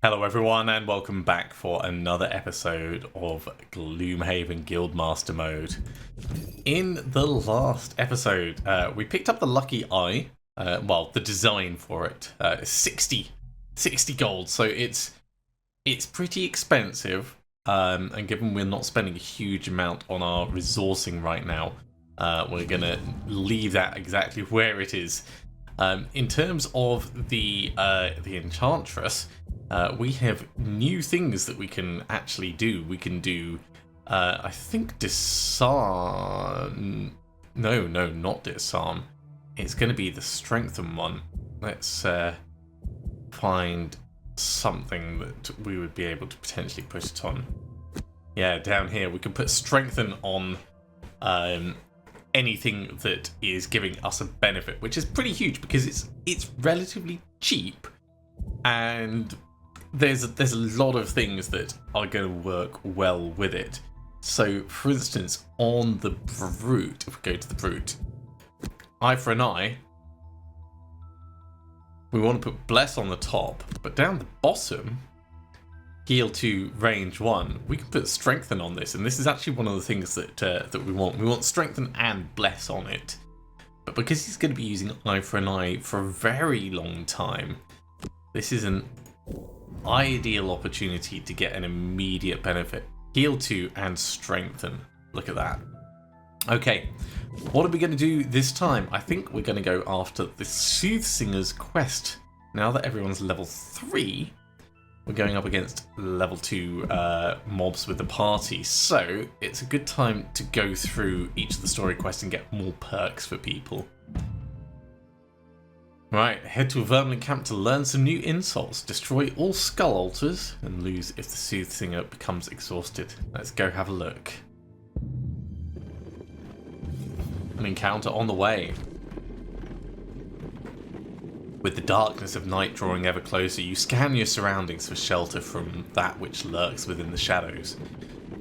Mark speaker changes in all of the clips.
Speaker 1: Hello everyone and welcome back for another episode of Gloomhaven Guildmaster mode. In the last episode, we picked up the Lucky Eye, the design for it, 60 gold, so it's pretty expensive, and given we're not spending a huge amount on our resourcing right now, we're going to leave that exactly where it is. In terms of the Enchantress, we have new things that we can actually do. We can do, I think, disarm. No, not disarm. It's going to be the strengthen one. Let's find something that we would be able to potentially put it on. Yeah, down here we can put strengthen on anything that is giving us a benefit, which is pretty huge because it's relatively cheap and there's a lot of things that are going to work well with it. So, for instance, on the Brute, if we go to the Brute, eye for an eye, we want to put Bless on the top, but down the bottom, heal to range 1, we can put Strengthen on this, and this is actually one of the things that we want. We want Strengthen and Bless on it, but because he's going to be using eye for an eye for a very long time, this is an ideal opportunity to get an immediate benefit. Heal 2 and strengthen. Look at that. Okay, what are we going to do this time? I think we're going to go after the Soothsinger's quest. Now that everyone's level 3, we're going up against level 2 mobs with the party. So it's a good time to go through each of the story quests and get more perks for people. Right, head to a vermin camp to learn some new insults, destroy all skull altars, and lose if the Soothsinger becomes exhausted. Let's go have a look. An encounter on the way. With the darkness of night drawing ever closer, you scan your surroundings for shelter from that which lurks within the shadows.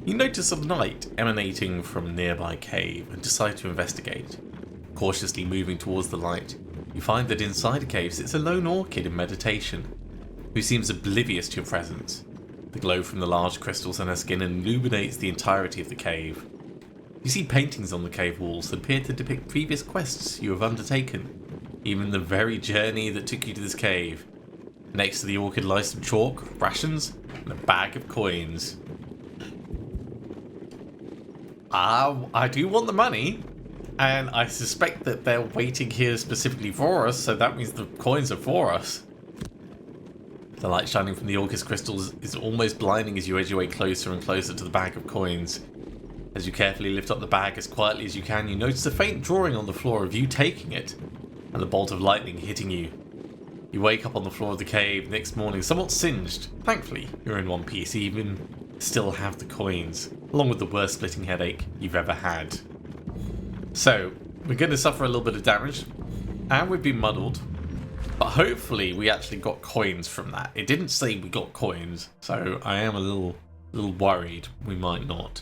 Speaker 1: You notice a light emanating from a nearby cave and decide to investigate. Cautiously moving towards the light, you find that inside a cave sits a lone orchid in meditation, who seems oblivious to your presence. The glow from the large crystals on her skin illuminates the entirety of the cave. You see paintings on the cave walls that appear to depict previous quests you have undertaken, even the very journey that took you to this cave. Next to the orchid lies some chalk, rations, and a bag of coins. I do want the money. And I suspect that they're waiting here specifically for us, so that means the coins are for us. The light shining from the orchid crystals is almost blinding as you edge your way closer and closer to the bag of coins. As you carefully lift up the bag as quietly as you can, you notice a faint drawing on the floor of you taking it, and the bolt of lightning hitting you. You wake up on the floor of the cave next morning, somewhat singed. Thankfully, you're in one piece, even still have the coins, along with the worst splitting headache you've ever had. So, we're going to suffer a little bit of damage, and we've been muddled, but hopefully we actually got coins from that. It didn't say we got coins, so I am a little worried we might not.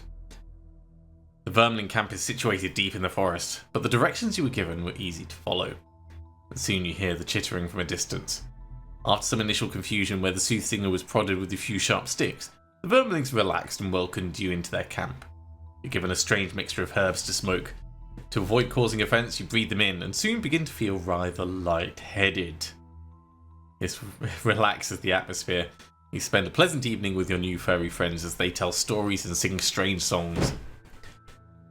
Speaker 1: The vermin camp is situated deep in the forest, but the directions you were given were easy to follow. And soon you hear the chittering from a distance. After some initial confusion where the Soothsinger was prodded with a few sharp sticks, the verminlings relaxed and welcomed you into their camp. You're given a strange mixture of herbs to smoke. To avoid causing offence, you breathe them in and soon begin to feel rather light-headed. This relaxes the atmosphere. You spend a pleasant evening with your new furry friends as they tell stories and sing strange songs.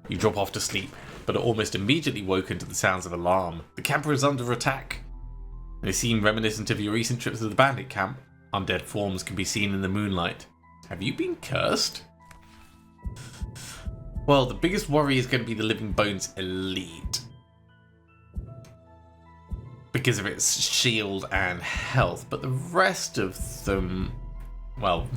Speaker 1: You drop off to sleep, but are almost immediately woken to the sounds of alarm. The camper is under attack. They seem reminiscent of your recent trips to the bandit camp. Undead forms can be seen in the moonlight. Have you been cursed? Well, the biggest worry is going to be the Living Bones Elite, because of its shield and health, but the rest of them, well,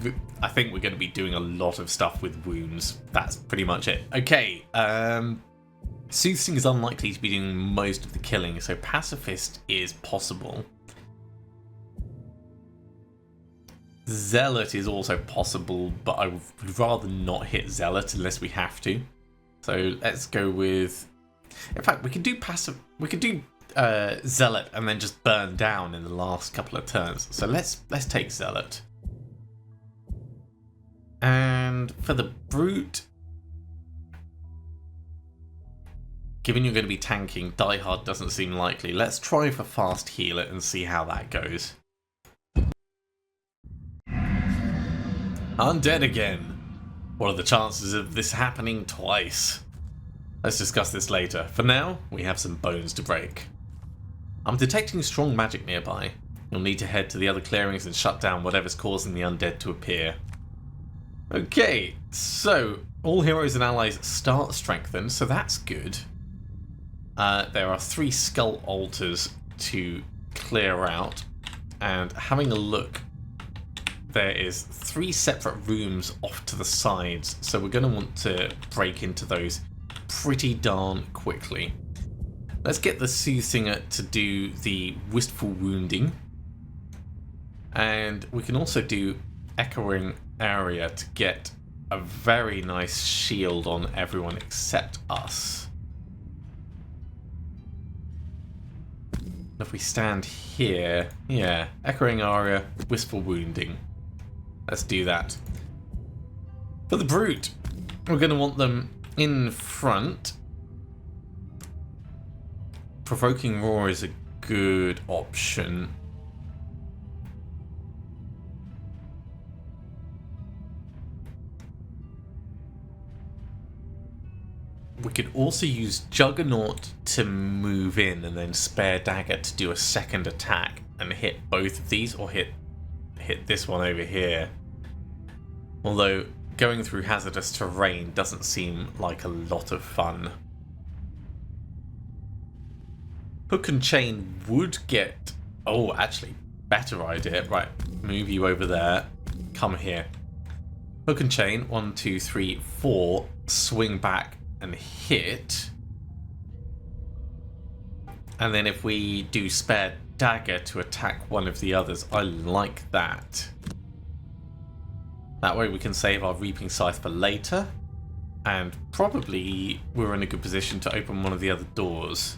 Speaker 1: I think we're going to be doing a lot of stuff with wounds. That's pretty much it. Okay, Soothsinger is unlikely to be doing most of the killing, so Pacifist is possible. Zealot is also possible, but I would rather not hit Zealot unless we have to. So let's go with... In fact, we can do Zealot and then just burn down in the last couple of turns. So let's take Zealot. And for the brute, given you're going to be tanking, Die Hard doesn't seem likely. Let's try for fast healer and see how that goes. Undead again. What are the chances of this happening twice? Let's discuss this later. For now, we have some bones to break. I'm detecting strong magic nearby. You'll need to head to the other clearings and shut down whatever's causing the undead to appear. Okay, so all heroes and allies start strengthened, so that's good. There are 3 skull altars to clear out, and having a look, there is 3 separate rooms off to the sides, so we're going to want to break into those pretty darn quickly. Let's get the Soothsinger to do the wistful wounding, and we can also do echoing area to get a very nice shield on everyone except us. If we stand here, yeah, echoing area, wistful wounding. Let's do that. For the brute, we're going to want them in front. Provoking roar is a good option. We could also use Juggernaut to move in and then spare Dagger to do a second attack and hit both of these, or hit this one over here. Although going through hazardous terrain doesn't seem like a lot of fun. Hook and chain would get... Oh, actually, better idea. Right, move you over there. Come here. Hook and chain, 1, 2, 3, 4. Swing back and hit. And then if we do spare Dagger to attack one of the others, I like that. That way we can save our Reaping Scythe for later. And probably we're in a good position to open one of the other doors.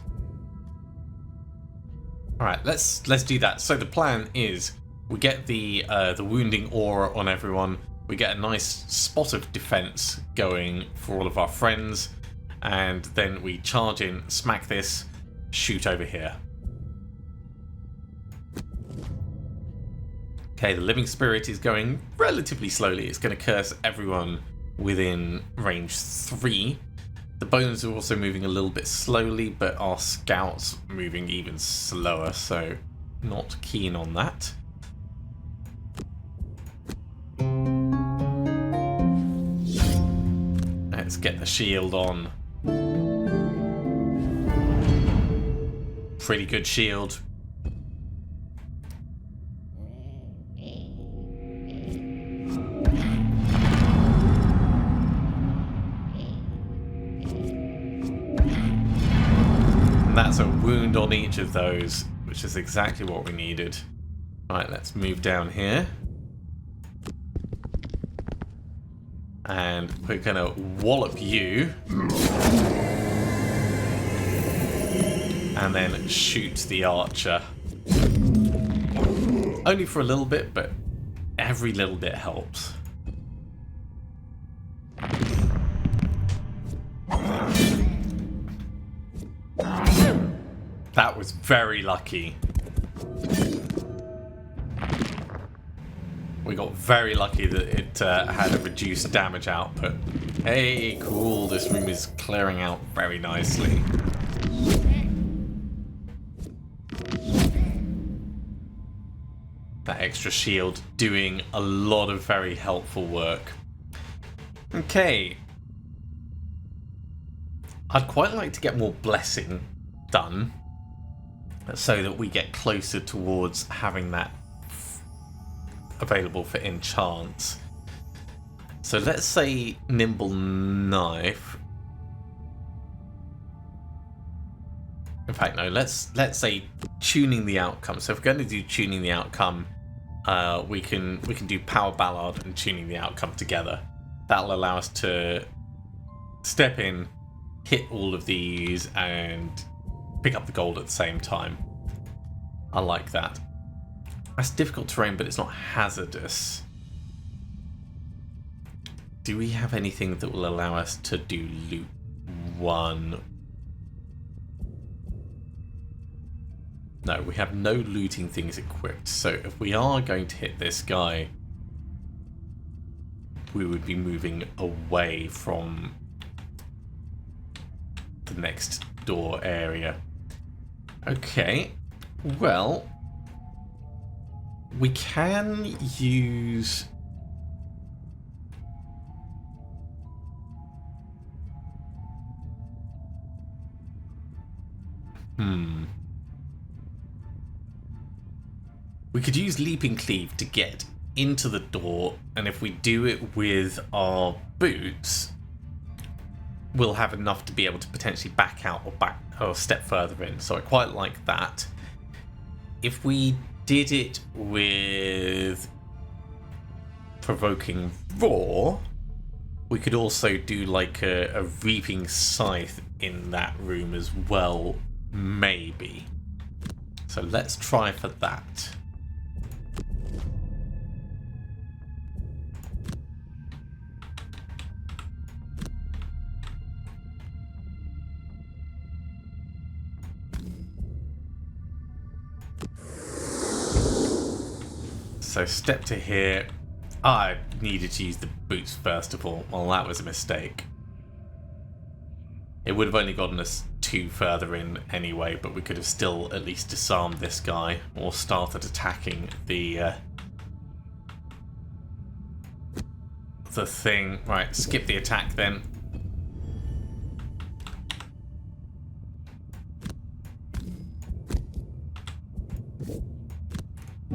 Speaker 1: Alright, let's do that. So the plan is we get the wounding aura on everyone. We get a nice spot of defense going for all of our friends, and then we charge in, smack this, shoot over here. Okay, the living spirit is going relatively slowly. It's going to curse everyone within range 3. The bones are also moving a little bit slowly, but our scouts moving even slower, so not keen on that. Let's get the shield on. Pretty good shield. And that's a wound on each of those, which is exactly what we needed. Right, let's move down here. And we're going to wallop you. And then shoot the archer. Only for a little bit, but every little bit helps. That was very lucky. We got very lucky that it had a reduced damage output. Hey, cool. This room is clearing out very nicely. That extra shield doing a lot of very helpful work. Okay. I'd quite like to get more blessing done, so that we get closer towards having that available for enchants. So let's say nimble knife. In fact, no, let's say tuning the outcome. So if we're going to do tuning the outcome, we can do power ballad and tuning the outcome together. That'll allow us to step in, hit all of these, and pick up the gold at the same time. I like that. That's difficult terrain, but it's not hazardous. Do we have anything that will allow us to do loot 1? No, we have no looting things equipped. So if we are going to hit this guy, we would be moving away from the next door area. Okay, well, we can use... We could use Leaping Cleave to get into the door, and if we do it with our boots, we'll have enough to be able to potentially back out or step further in. So I quite like that. If we did it with Provoking Roar, we could also do like a Reaping Scythe in that room as well, maybe. So let's try for that. So step to here. I needed to use the boots first of all. Well, that was a mistake. It would have only gotten us 2 further in anyway, but we could have still at least disarmed this guy or started attacking the thing. Right, skip the attack then.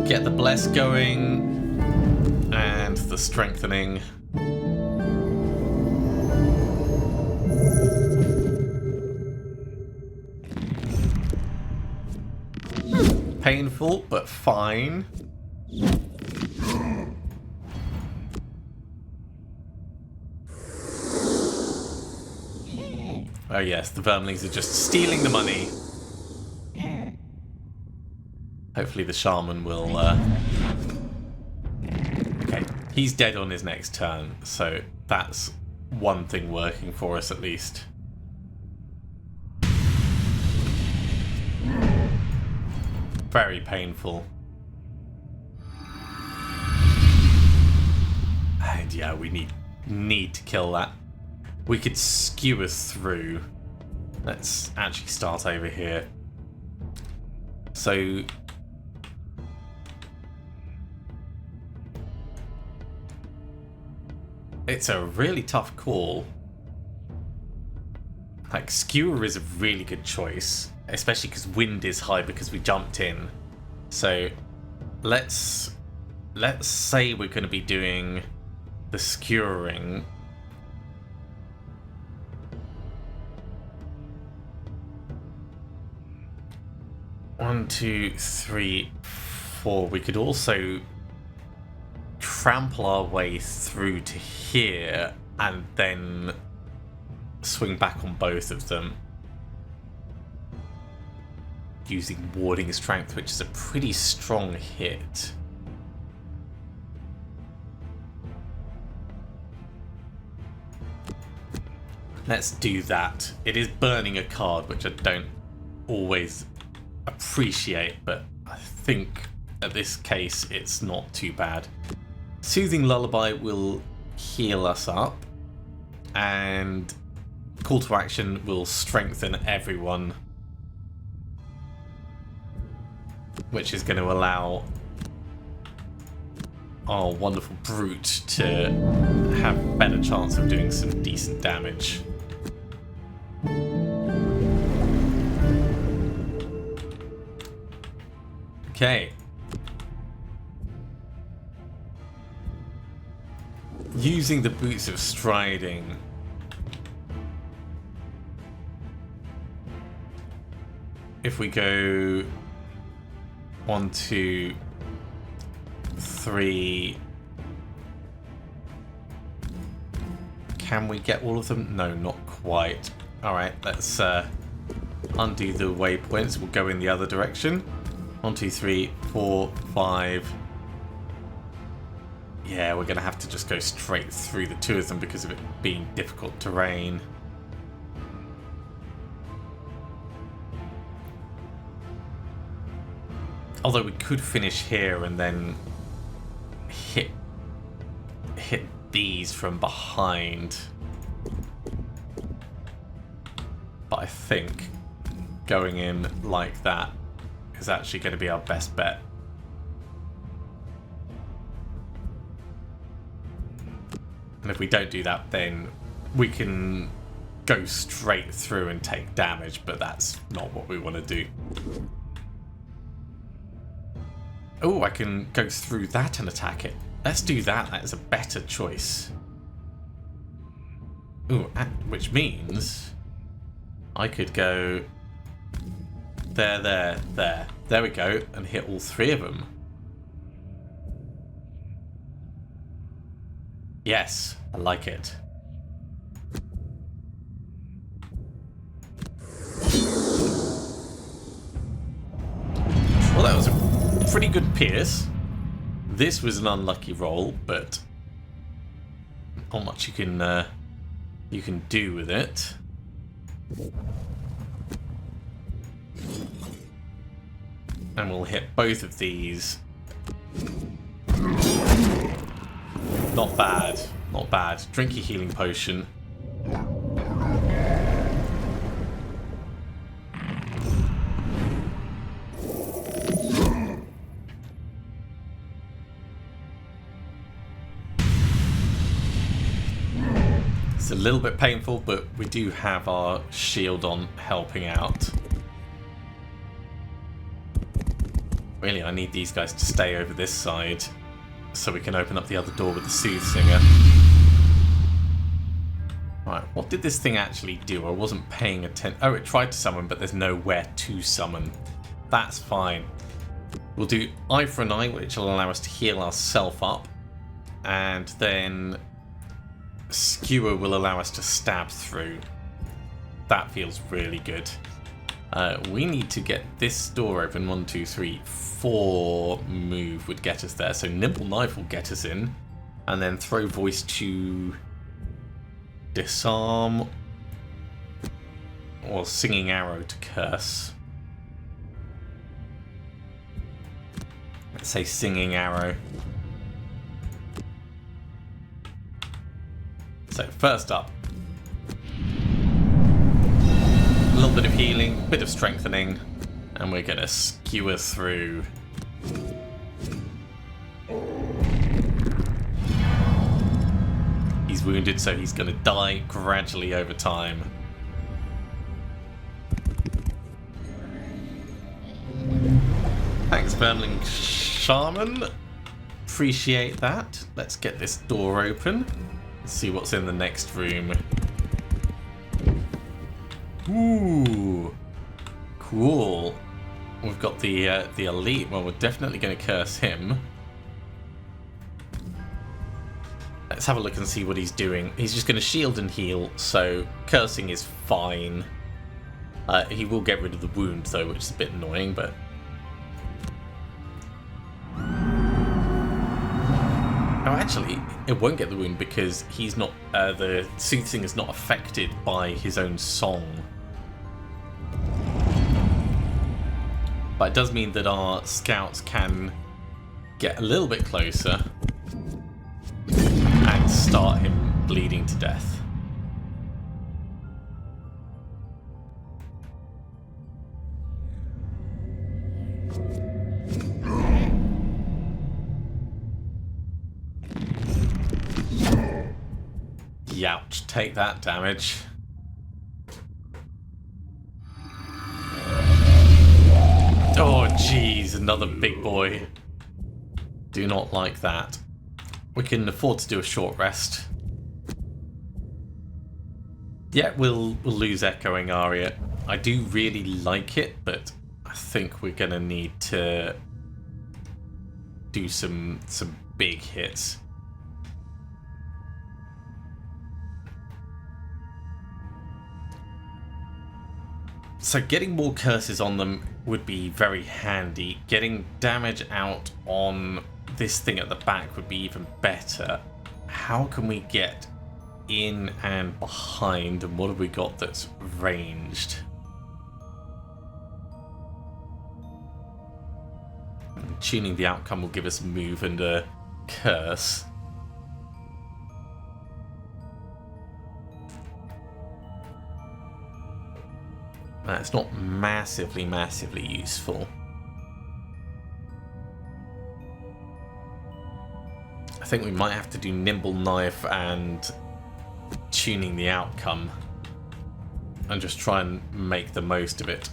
Speaker 1: Get the bless going and the strengthening. Painful, but fine. Oh yes, the vermlings are just stealing the money. Hopefully the shaman will... Okay, he's dead on his next turn, so that's one thing working for us at least. Very painful. And yeah, we need to kill that. We could skewer through. Let's actually start over here. So... it's a really tough call. Like, skewer is a really good choice, especially because wind is high because we jumped in. So let's say we're going to be doing the skewering. One, two, three, four. We could also trample our way through to here and then swing back on both of them using warding strength, which is a pretty strong hit. Let's do that. It is burning a card, which I don't always appreciate, but I think at this case it's not too bad. Soothing Lullaby will heal us up, and Call to Action will strengthen everyone, which is going to allow our wonderful brute to have a better chance of doing some decent damage. Okay. Using the Boots of Striding. If we go 1, 2, 3. Can we get all of them? No, not quite. Alright, let's undo the waypoints. We'll go in the other direction. 1, 2, 3, 4, 5. Yeah, we're going to have to just go straight through the two of them because of it being difficult terrain. Although we could finish here and then hit these from behind. But I think going in like that is actually going to be our best bet. And if we don't do that, then we can go straight through and take damage, but that's not what we want to do. Oh, I can go through that and attack it. Let's do that. That is a better choice. Ooh, which means I could go there, there, there. There we go, and hit all three of them. Yes, I like it. Well, that was a pretty good pierce. This was an unlucky roll, but not much you can do with it. And we'll hit both of these. Not bad, not bad. Drink your healing potion. It's a little bit painful, but we do have our shield on helping out. Really, I need these guys to stay over this side so we can open up the other door with the Soothsinger. Right, what did this thing actually do? I wasn't paying attention. Oh, it tried to summon, but there's nowhere to summon. That's fine. We'll do Eye for an Eye, which will allow us to heal ourselves up. And then Skewer will allow us to stab through. That feels really good. We need to get this door open. 1, 2, 3, 4 move would get us there. So Nimble Knife will get us in. And then Throw Voice to disarm. Or Singing Arrow to curse. Let's say Singing Arrow. So first up, a little bit of healing, bit of strengthening, and we're going to skewer through. He's wounded, so he's going to die gradually over time. Thanks, Vermling Shaman. Appreciate that. Let's get this door open. Let's see what's in the next room. Ooh, cool. We've got the elite. Well, we're definitely going to curse him. Let's have a look and see what he's doing. He's just going to shield and heal, so cursing is fine. He will get rid of the wound, though, which is a bit annoying, but... Oh, actually, it won't get the wound because he's not... the Soothinger's not affected by his own song. But it does mean that our scouts can get a little bit closer and start him bleeding to death. Youch, take that damage. Oh, jeez, another big boy. Do not like that. We can afford to do a short rest. Yeah, we'll lose Echoing Aria. I do really like it, but I think we're gonna need to do some big hits. So getting more curses on them would be very handy. Getting damage out on this thing at the back would be even better. How can we get in and behind, and what have we got that's ranged? And tuning the outcome will give us move and a curse. That's not massively useful. I think we might have to do Nimble Knife and tuning the outcome and just try and make the most of it.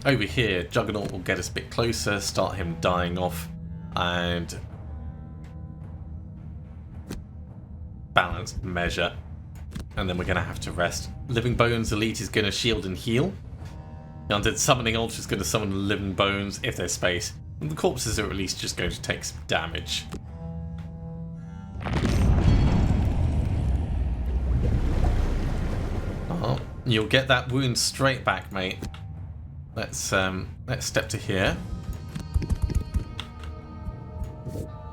Speaker 1: Over here, Juggernaut will get us a bit closer, start him dying off, and balanced measure. And then we're going to have to rest. Living Bones Elite is going to shield and heal. The Undead Summoning Ultra is going to summon the Living Bones if there's space. And the corpses are at least just going to take some damage. Oh, you'll get that wound straight back, mate. Let's step to here.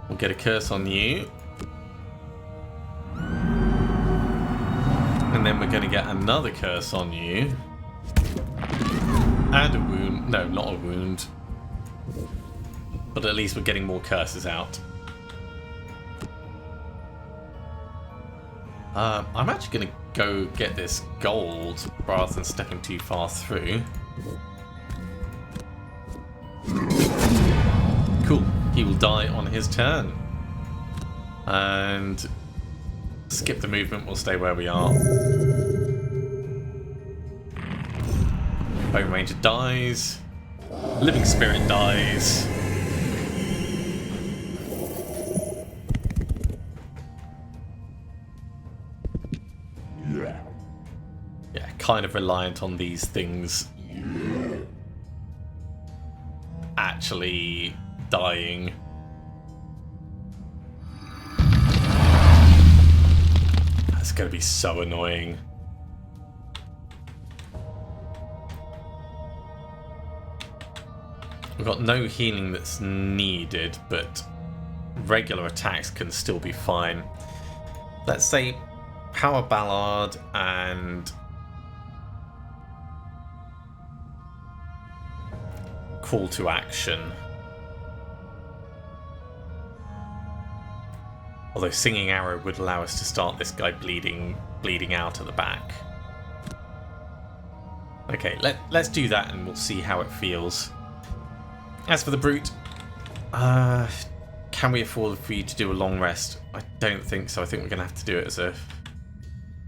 Speaker 1: We'll get a curse on you. And then we're going to get another curse on you. And a wound. No, not a wound. But at least we're getting more curses out. I'm actually going to go get this gold rather than stepping too far through. Cool. He will die on his turn. And skip the movement, we'll stay where we are. Bone Ranger dies. Living Spirit dies. Yeah, kind of reliant on these things actually dying. That's going to be so annoying. We've got no healing that's needed, but regular attacks can still be fine. Let's say Power Ballad and Call to Action. Although Singing Arrow would allow us to start this guy bleeding out at the back. Okay, let's do that and we'll see how it feels. As for the Brute, can we afford for you to do a long rest? I don't think so. I think we're going to have to do it as a...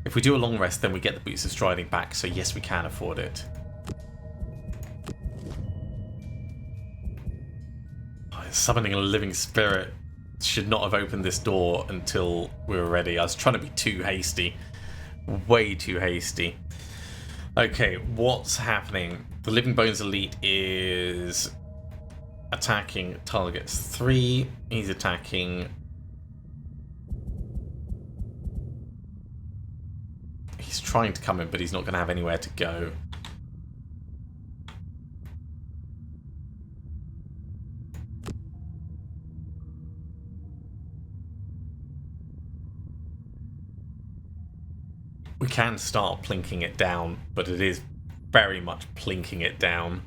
Speaker 1: If we do a long rest, then we get the Boots of Striding back, so yes, we can afford it. Summoning a Living Spirit should not have opened this door until we were ready. I was trying to be too hasty. Way too hasty. Okay, what's happening? The Living Bones Elite is attacking targets 3. He's attacking... He's trying to come in, but he's not going to have anywhere to go. We can start plinking it down, but it is very much plinking it down.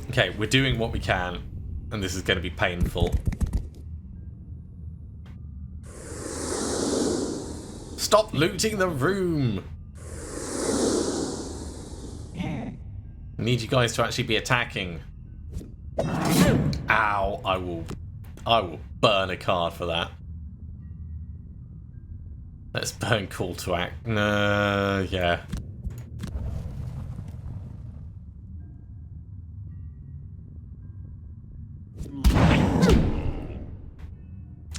Speaker 1: Okay, we're doing what we can, and this is going to be painful. Stop looting the room! I need you guys to actually be attacking. Ow, I will burn a card for that. Let's burn Call to Act. Yeah.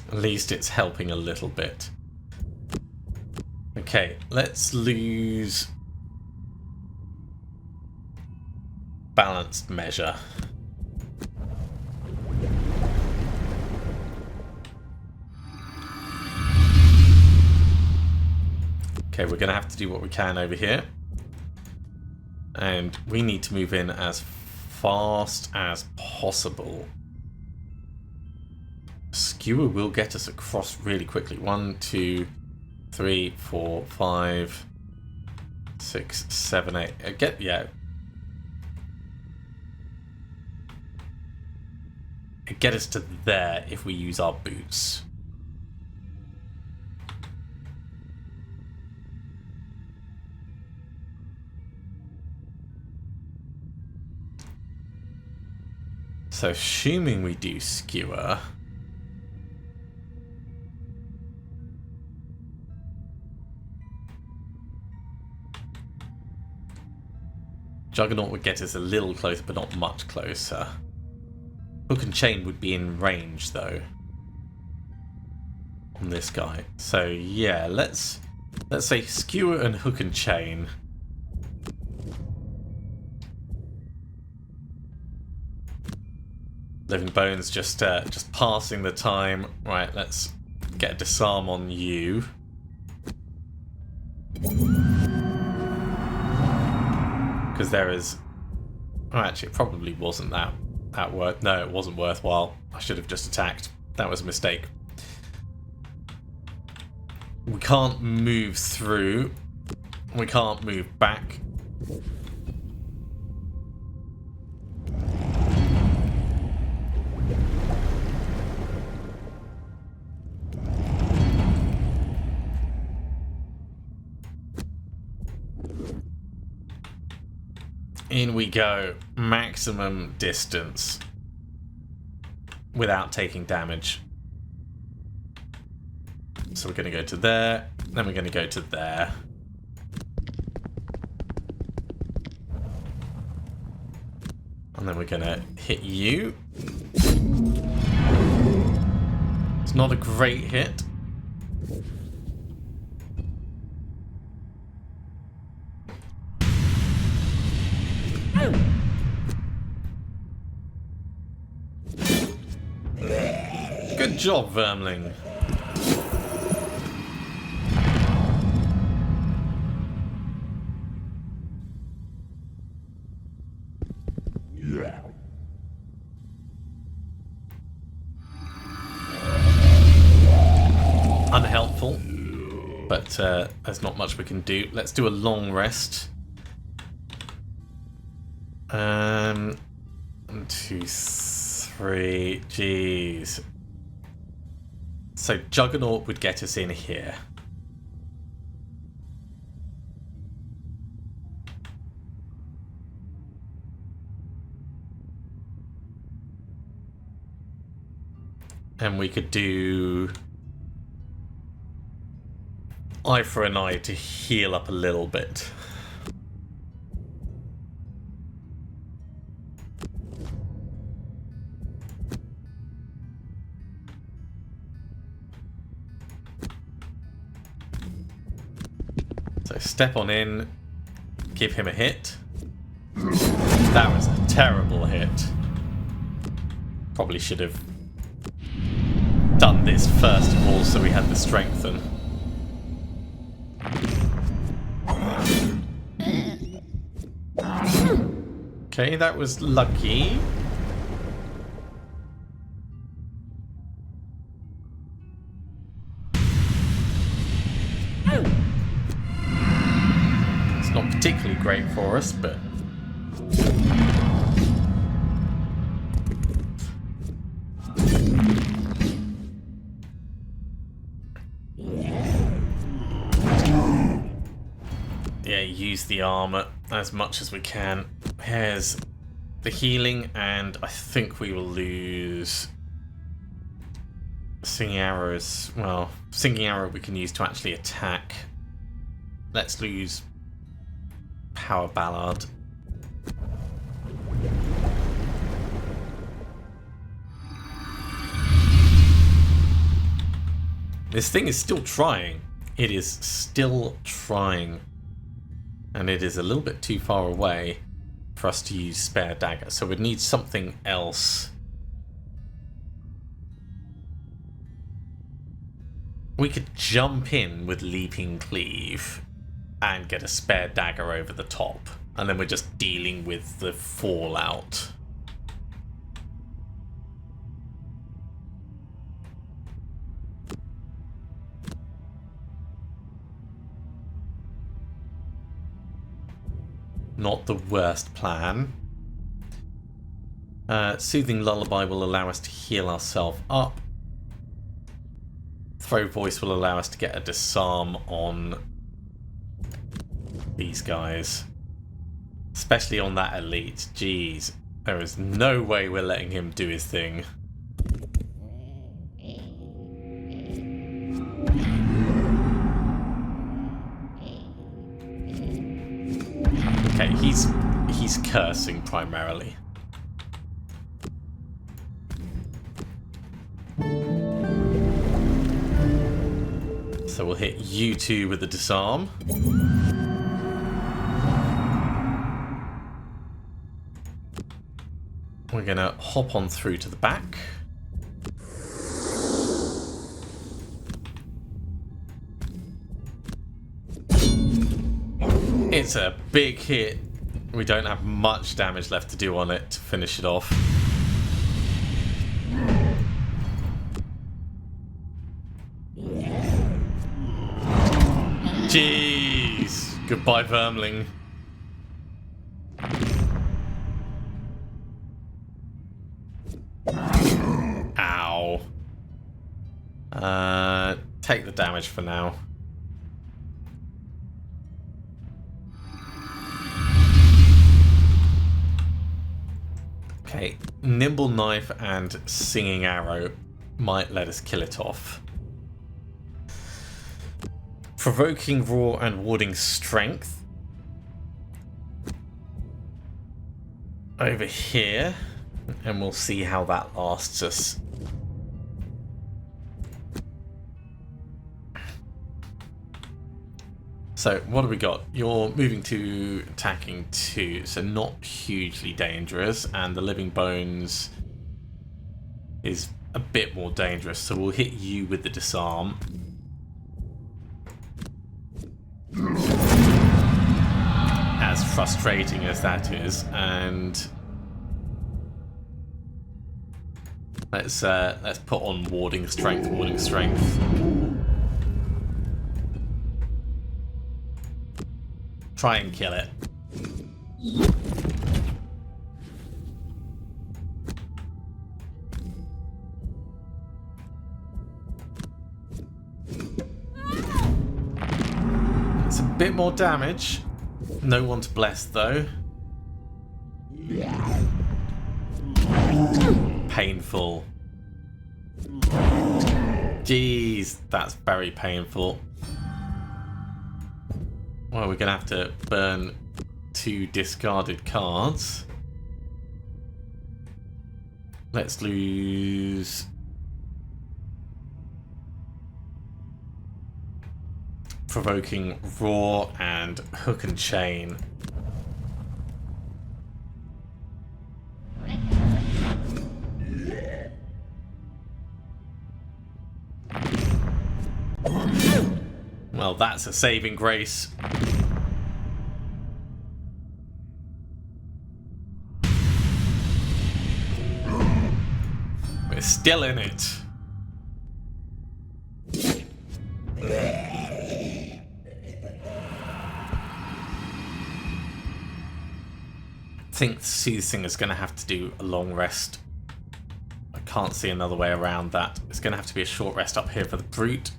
Speaker 1: At least it's helping a little bit. Okay, let's lose balanced measure. Okay, we're going to have to do what we can over here. And we need to move in as fast as possible. Skewer will get us across really quickly. 1, 2, 3, 4, 5, 6, 7, 8. Get us to there if we use our boots. So assuming we do skewer, Juggernaut would get us a little closer, but not much closer. Hook and chain would be in range, though, on this guy. So yeah, let's say skewer and hook and chain. Living Bones just passing the time. Right, let's get a disarm on you. Because there is... Oh, actually, it probably wasn't that worth... No, it wasn't worthwhile. I should have just attacked. That was a mistake. We can't move through. We can't move back. In we go. Maximum distance. Without taking damage. So we're going to go to there. Then we're going to go to there. And then we're going to hit you. It's not a great hit. Good job, Vermling.
Speaker 2: Yeah.
Speaker 1: Unhelpful, but there's not much we can do. Let's do a long rest. 1, 2, 3. Jeez. So Juggernaut would get us in here. And we could do eye for an eye to heal up a little bit. So step on in, give him a hit. That was a terrible hit. Probably should have done this first of all so we had the strengthen. Okay, that was lucky. It's not particularly great for us, but yeah, use the armor as much as we can. Here's the healing, and I think we will lose Singing Arrows. Well, Singing Arrow we can use to actually attack. Let's lose Power Ballad. This thing is still trying. It is still trying. And it is a little bit too far away for us to use Spare Dagger. So we'd need something else. We could jump in with Leaping Cleave. and get a spare dagger over the top. And then we're just dealing with the fallout. Not the worst plan. Soothing Lullaby will allow us to heal ourselves up. Throw Voice will allow us to get a disarm on these guys. Especially on that elite. Jeez. There is no way we're letting him do his thing. Okay, he's cursing primarily. So we'll hit you two with the disarm. We're gonna hop on through to the back. It's a big hit. We don't have much damage left to do on it to finish it off. Jeez. Goodbye, Vermling. Ow. Take the damage for now. Okay, Nimble Knife and Singing Arrow might let us kill it off. Provoking Roar and Warding Strength. Over here, and we'll see how that lasts us. So, what have we got? You're moving to attacking 2, so not hugely dangerous, and the Living Bones is a bit more dangerous, so we'll hit you with the disarm. As frustrating as that is, and let's put on Warding Strength, Warding Strength. Try and kill it. It's a bit more damage. No one's blessed though. Painful. Jeez, that's very painful. Well, we're going to have to burn 2 discarded cards. Let's lose... Provoking Roar and Hook and Chain. Well, that's a saving grace. We're still in it. I think Soothinger's going to have to do a long rest. I can't see another way around that. It's going to have to be a short rest up here for the Brute.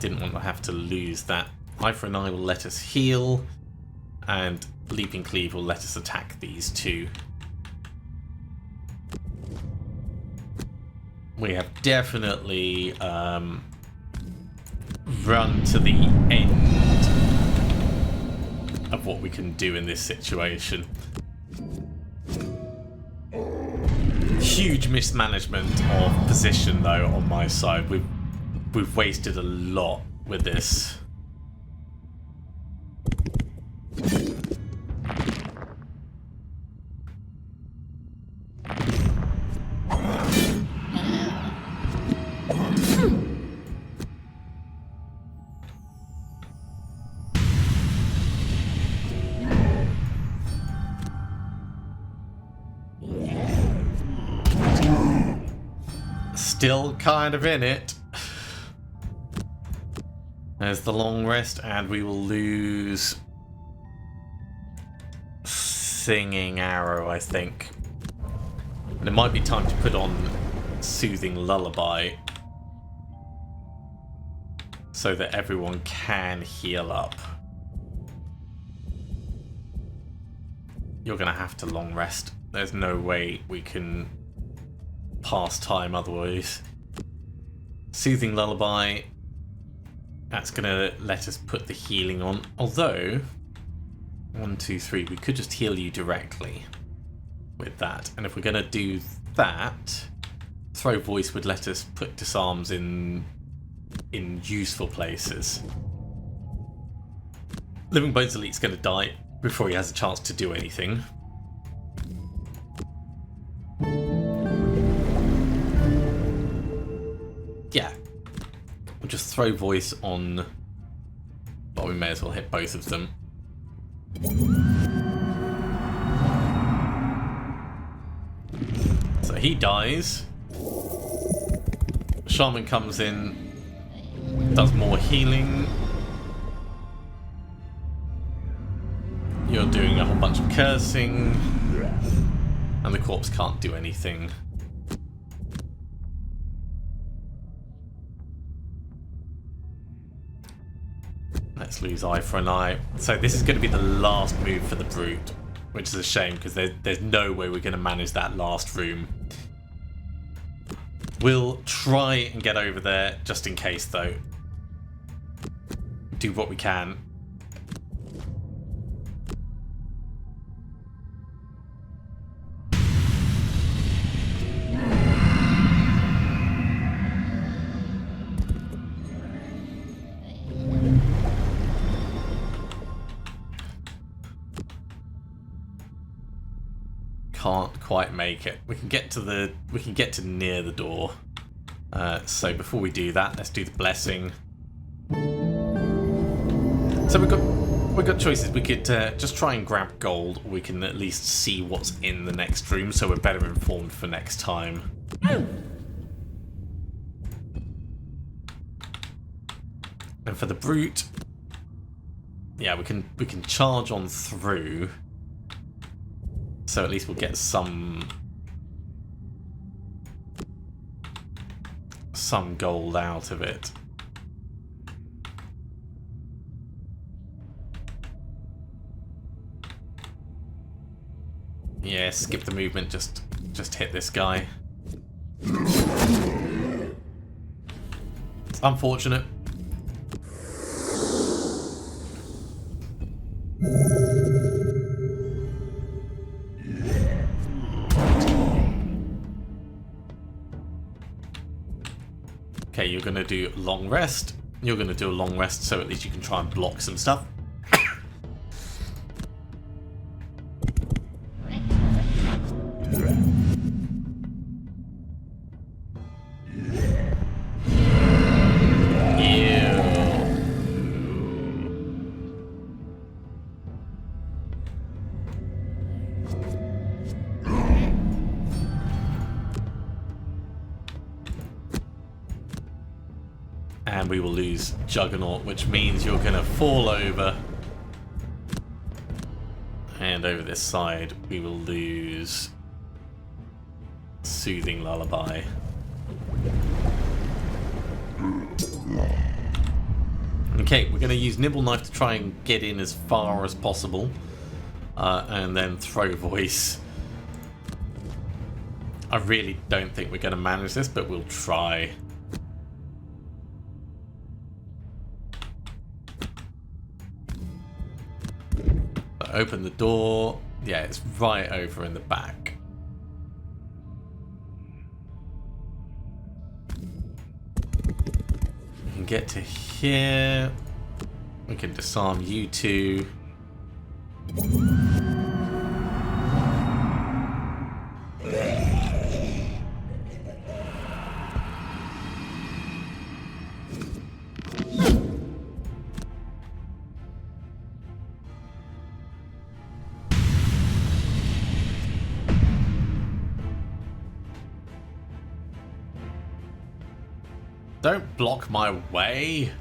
Speaker 1: Didn't want to have to lose that. Eye for an Eye will let us heal, and Leaping Cleave will let us attack these 2. We have definitely run to the end of what we can do in this situation. Huge mismanagement of position though on my side. We've wasted a lot with this. still kind of in it. There's the long rest, and we will lose Singing Arrow, I think. And it might be time to put on Soothing Lullaby so that everyone can heal up. You're going to have to long rest. There's no way we can pass time otherwise. Soothing Lullaby, that's going to let us put the healing on. Although, 1, 2, 3, we could just heal you directly with that. And if we're going to do that, Throw Voice would let us put disarms in useful places. Living Bones Elite's going to die before he has a chance to do anything. Yeah. We'll just Throw Voice on... Well, we may as well hit both of them. So he dies. Shaman comes in, does more healing. You're doing a whole bunch of cursing. And the corpse can't do anything. Let's lose eye for an eye. So this is going to be the last move for the Brute, which is a shame because there's no way we're going to manage that last room. We'll try and get over there just in case, though. Do what we can. Can't quite make it. We can get to near the door. So before we do that, let's do the blessing. So we've got choices. We could just try and grab gold, or we can at least see what's in the next room, so we're better informed for next time. And for the Brute, yeah, we can charge on through. So at least we'll get some gold out of it. Yeah, skip the movement, just hit this guy. It's unfortunate. Okay, you're going to do long rest. You're going to do a long rest, so at least you can try and block some stuff. And we will lose Juggernaut, which means you're going to fall over. And over this side, we will lose Soothing Lullaby. Okay, we're going to use Nibble Knife to try and get in as far as possible. And then Throw Voice. I really don't think we're going to manage this, but we'll try. Open the door. Yeah, it's right over in the back. We can get to here. We can disarm you two. Don't block my way.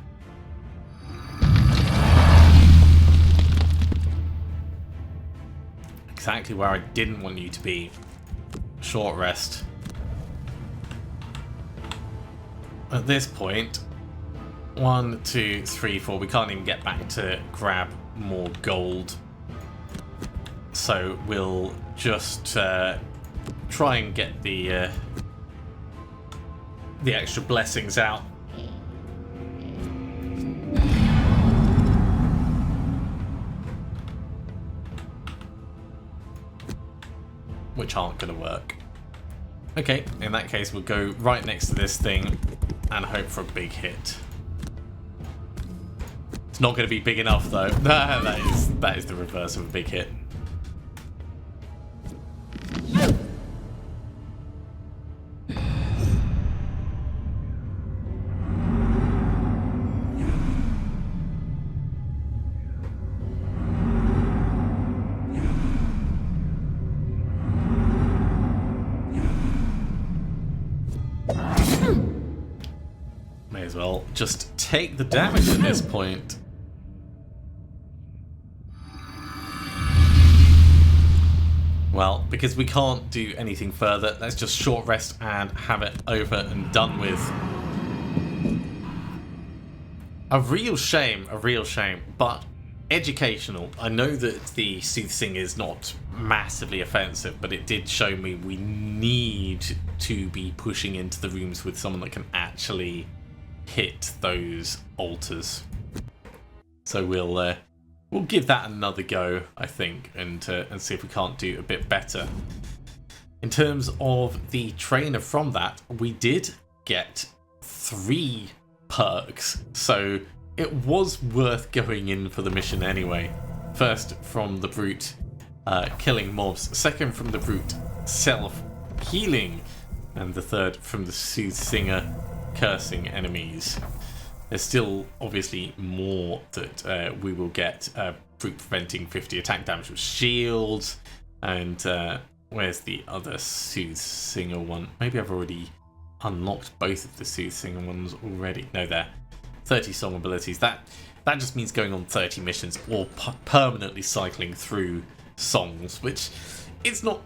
Speaker 1: Exactly where I didn't want you to be. Short rest. At this point, 1, 2, 3, 4. We can't even get back to grab more gold. So we'll just try and get the extra blessings out. Which aren't going to work. Okay, in that case we'll go right next to this thing and hope for a big hit. It's not going to be big enough though. that is the reverse of a big hit. May as well just take the damage at this point. Well, because we can't do anything further, let's just short rest and have it over and done with. A real shame, but educational. I know that the Soothsinger is not massively offensive, but it did show me we need to be pushing into the rooms with someone that can actually hit those altars. So we'll give that another go, I think, and see if we can't do a bit better. In terms of the trainer from that, we did get 3 perks, so it was worth going in for the mission anyway. First from the brute, killing mobs. Second from the brute, self-healing. And the third from the Soothsinger, cursing enemies. There's still obviously more that we will get. Brute preventing 50 attack damage with shields. And where's the other Soothsinger one? Maybe I've already unlocked both of the Soothsinger ones already. No, there. 30 song abilities. That just means going on 30 missions or permanently cycling through songs, which it's not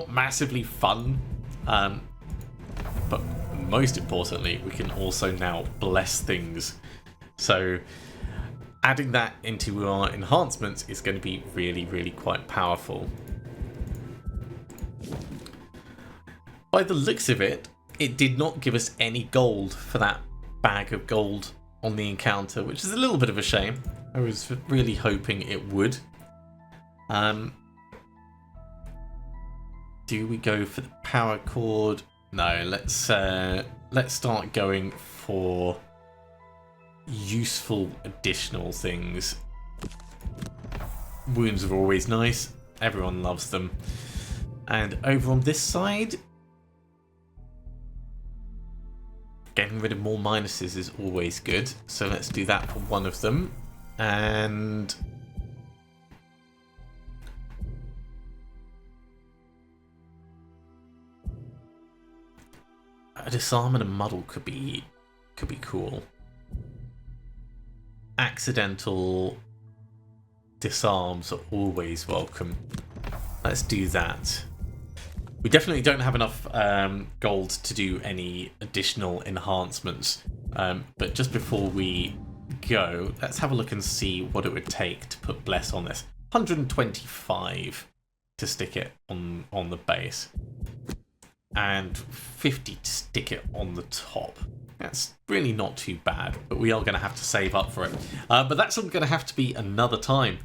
Speaker 1: massively fun. But most importantly, we can also now bless things. So adding that into our enhancements is going to be really, really quite powerful. By the looks of it, it did not give us any gold for that bag of gold on the encounter, which is a little bit of a shame. I was really hoping it would. Do we go for the power cord? No, let's start going for useful additional things. Wounds are always nice. Everyone loves them. And over on this side, getting rid of more minuses is always good. So let's do that for one of them. And a disarm and a muddle could be cool. Accidental disarms are always welcome. Let's do that. We definitely don't have enough gold to do any additional enhancements. But just before we go, let's have a look and see what it would take to put Bless on this. 125 to stick it on the base. And 50 to stick it on the top. That's really not too bad, but we are going to have to save up for it. But that's all going to have to be another time.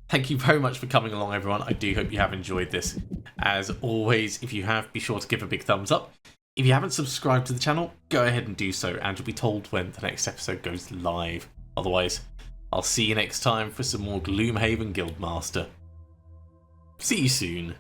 Speaker 1: Thank you very much for coming along, everyone. I do hope you have enjoyed this. As always, if you have, be sure to give a big thumbs up. If you haven't subscribed to the channel, go ahead and do so, and you'll be told when the next episode goes live. Otherwise, I'll see you next time for some more Gloomhaven Guildmaster. See you soon.